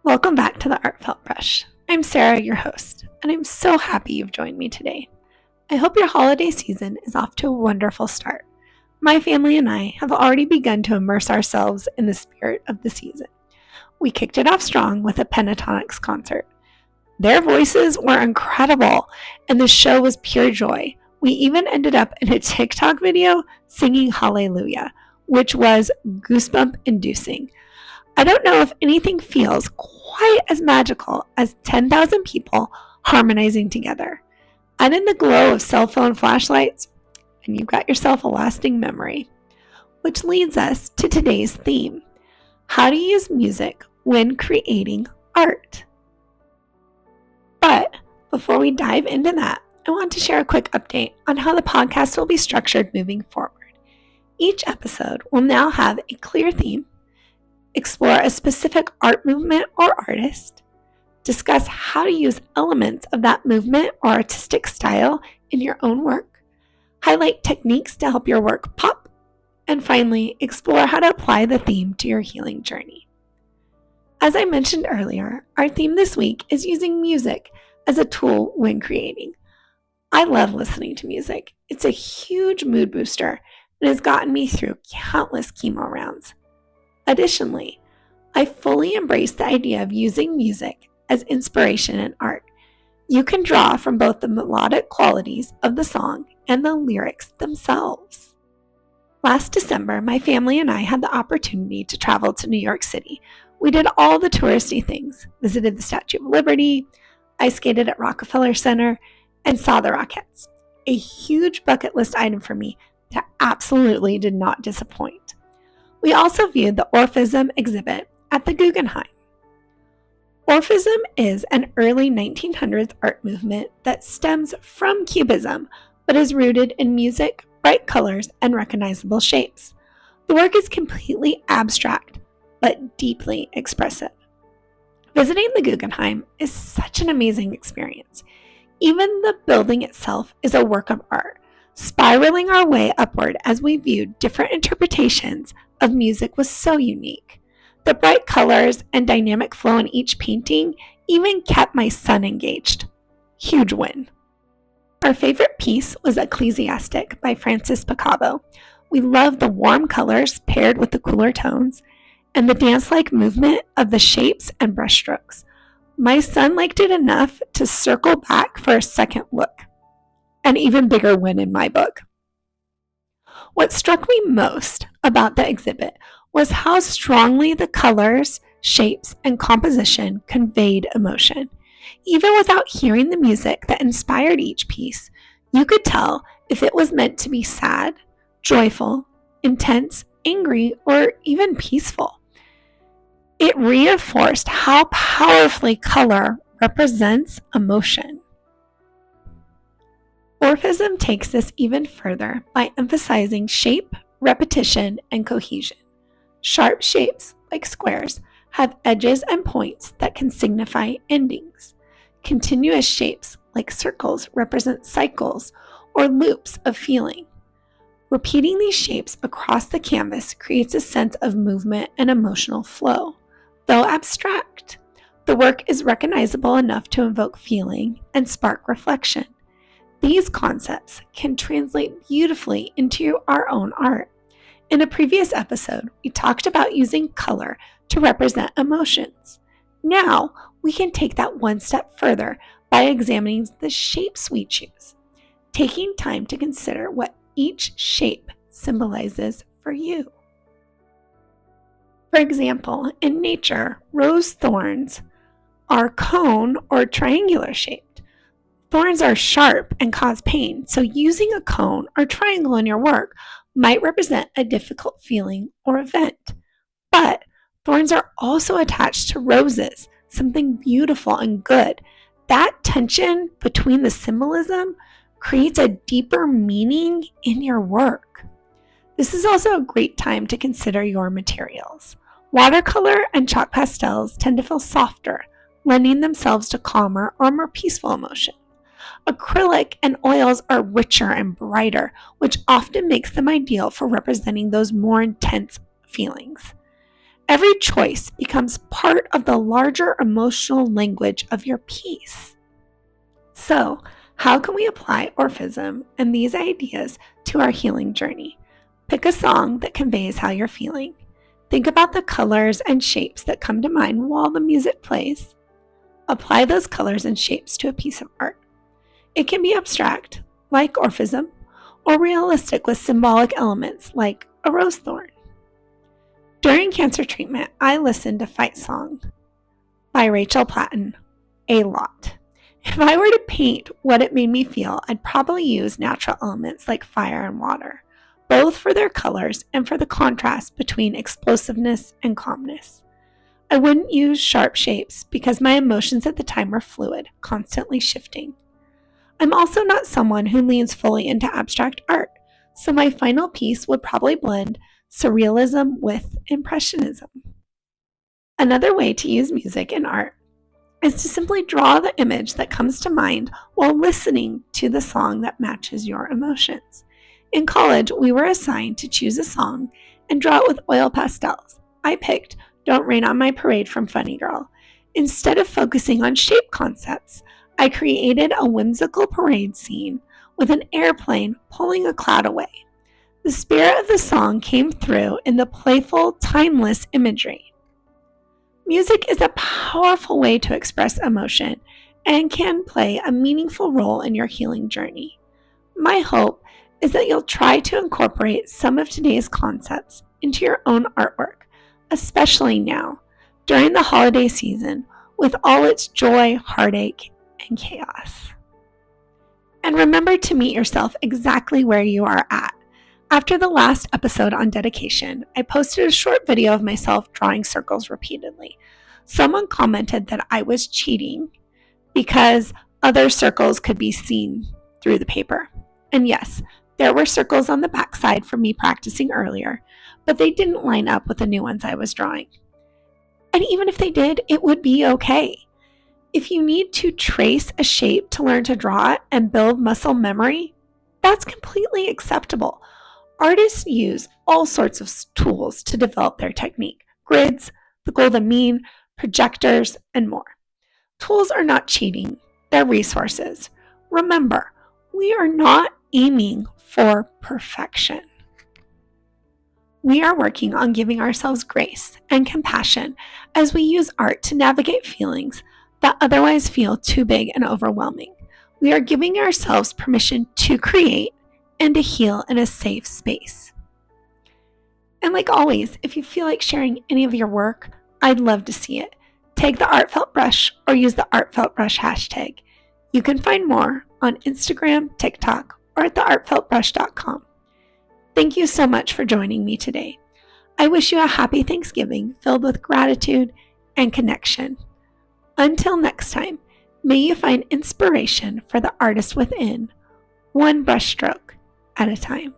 Welcome back to the Art Felt Brush. I'm Sarah, your host, and I'm so happy you've joined me today. I hope your holiday season is off to a wonderful start. My family and I have already begun to immerse ourselves in the spirit of the season. We kicked it off strong with a Pentatonics concert. Their voices were incredible, and the show was pure joy. We even ended up in a TikTok video singing Hallelujah, which was goosebump-inducing. I don't know if anything feels quite as magical as 10,000 people harmonizing together. Add in the glow of cell phone flashlights, and you've got yourself a lasting memory. Which leads us to today's theme: how to use music when creating art. But before we dive into that, I want to share a quick update on how the podcast will be structured moving forward. Each episode will now have a clear theme, explore a specific art movement or artist, discuss how to use elements of that movement or artistic style in your own work, highlight techniques to help your work pop, and finally, explore how to apply the theme to your healing journey. As I mentioned earlier, our theme this week is using music as a tool when creating. I love listening to music. It's a huge mood booster and has gotten me through countless chemo rounds. Additionally, I fully embrace the idea of using music as inspiration in art. You can draw from both the melodic qualities of the song and the lyrics themselves. Last December, my family and I had the opportunity to travel to New York City. We did all the touristy things, visited the Statue of Liberty, ice skated at Rockefeller Center, and saw the Rockettes. A huge bucket list item for me that absolutely did not disappoint. We also viewed the Orphism exhibit at the Guggenheim. Orphism is an early 1900s art movement that stems from Cubism, but is rooted in music, bright colors, and recognizable shapes. The work is completely abstract, but deeply expressive. Visiting the Guggenheim is such an amazing experience. Even the building itself is a work of art, spiraling our way upward as we viewed different interpretations of music was so unique. The bright colors and dynamic flow in each painting even kept my son engaged. Huge win. Our favorite piece was Ecclesiastic by Francis Picabo. We loved the warm colors paired with the cooler tones and the dance-like movement of the shapes and brushstrokes. My son liked it enough to circle back for a second look. An even bigger win in my book. What struck me most about the exhibit was how strongly the colors, shapes, and composition conveyed emotion. Even without hearing the music that inspired each piece, you could tell if it was meant to be sad, joyful, intense, angry, or even peaceful. It reinforced how powerfully color represents emotion. Orphism takes this even further by emphasizing shape, repetition, and cohesion. Sharp shapes, like squares, have edges and points that can signify endings. Continuous shapes, like circles, represent cycles or loops of feeling. Repeating these shapes across the canvas creates a sense of movement and emotional flow. Though abstract, the work is recognizable enough to invoke feeling and spark reflection. These concepts can translate beautifully into our own art. In a previous episode, we talked about using color to represent emotions. Now, we can take that one step further by examining the shapes we choose, taking time to consider what each shape symbolizes for you. For example, in nature, rose thorns are cone or triangular shaped. Thorns are sharp and cause pain, so using a cone or triangle in your work might represent a difficult feeling or event. But thorns are also attached to roses, something beautiful and good. That tension between the symbolism creates a deeper meaning in your work. This is also a great time to consider your materials. Watercolor and chalk pastels tend to feel softer, lending themselves to calmer or more peaceful emotion. Acrylic and oils are richer and brighter, which often makes them ideal for representing those more intense feelings. Every choice becomes part of the larger emotional language of your piece. So, how can we apply Orphism and these ideas to our healing journey? Pick a song that conveys how you're feeling. Think about the colors and shapes that come to mind while the music plays. Apply those colors and shapes to a piece of art. It can be abstract, like Orphism, or realistic with symbolic elements, like a rose thorn. During cancer treatment, I listened to Fight Song by Rachel Platten a lot. If I were to paint what it made me feel, I'd probably use natural elements like fire and water, both for their colors and for the contrast between explosiveness and calmness. I wouldn't use sharp shapes because my emotions at the time were fluid, constantly shifting. I'm also not someone who leans fully into abstract art, so my final piece would probably blend surrealism with impressionism. Another way to use music in art is to simply draw the image that comes to mind while listening to the song that matches your emotions. In college, we were assigned to choose a song and draw it with oil pastels. I picked Don't Rain on My Parade from Funny Girl. Instead of focusing on shape concepts, I created a whimsical parade scene with an airplane pulling a cloud away. The spirit of the song came through in the playful, timeless imagery. Music is a powerful way to express emotion and can play a meaningful role in your healing journey. My hope is that you'll try to incorporate some of today's concepts into your own artwork, especially now, during the holiday season, with all its joy, heartache, and chaos. And remember to meet yourself exactly where you are at. After the last episode on dedication, I posted a short video of myself drawing circles repeatedly. Someone commented that I was cheating because other circles could be seen through the paper. And yes, there were circles on the backside from me practicing earlier, but they didn't line up with the new ones I was drawing. And even if they did, it would be okay. If you need to trace a shape to learn to draw it and build muscle memory, that's completely acceptable. Artists use all sorts of tools to develop their technique: grids, the golden mean, projectors, and more. Tools are not cheating, they're resources. Remember, we are not aiming for perfection. We are working on giving ourselves grace and compassion as we use art to navigate feelings that otherwise feel too big and overwhelming. We are giving ourselves permission to create and to heal in a safe space. And like always, if you feel like sharing any of your work, I'd love to see it. Tag the Artfelt Brush or use the Artfelt Brush hashtag. You can find more on Instagram, TikTok, or at theartfeltbrush.com. Thank you so much for joining me today. I wish you a happy Thanksgiving filled with gratitude and connection. Until next time, may you find inspiration for the artist within, one brushstroke at a time.